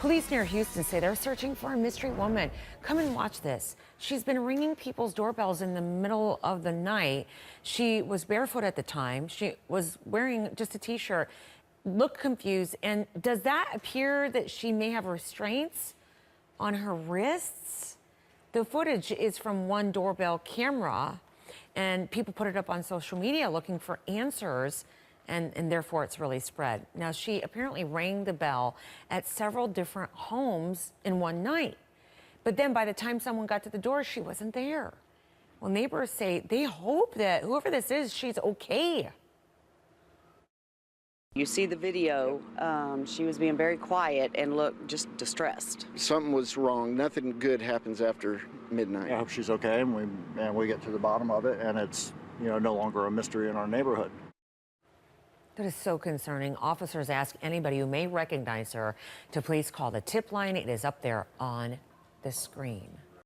Police near Houston say they're searching for a mystery woman. Come and watch this. She's been ringing people's doorbells in the middle of the night. She was barefoot at the time. She was wearing just a t-shirt, looked confused. And does that appear that she may have restraints on her wrists? The footage is from one doorbell camera, and people put it up on social media looking for answers. And therefore it's really spread. Now, she apparently rang the bell at several different homes in one night. But then by the time someone got to the door, she wasn't there. Well, neighbors say they hope that whoever this is, she's okay. You see the video, she was being very quiet and looked just distressed. Something was wrong. Nothing good happens after midnight. I hope she's okay, and we get to the bottom of it, and it's, you know, no longer a mystery in our neighborhood. That is so concerning. Officers ask anybody who may recognize her to please call the tip line. It is up there on the screen.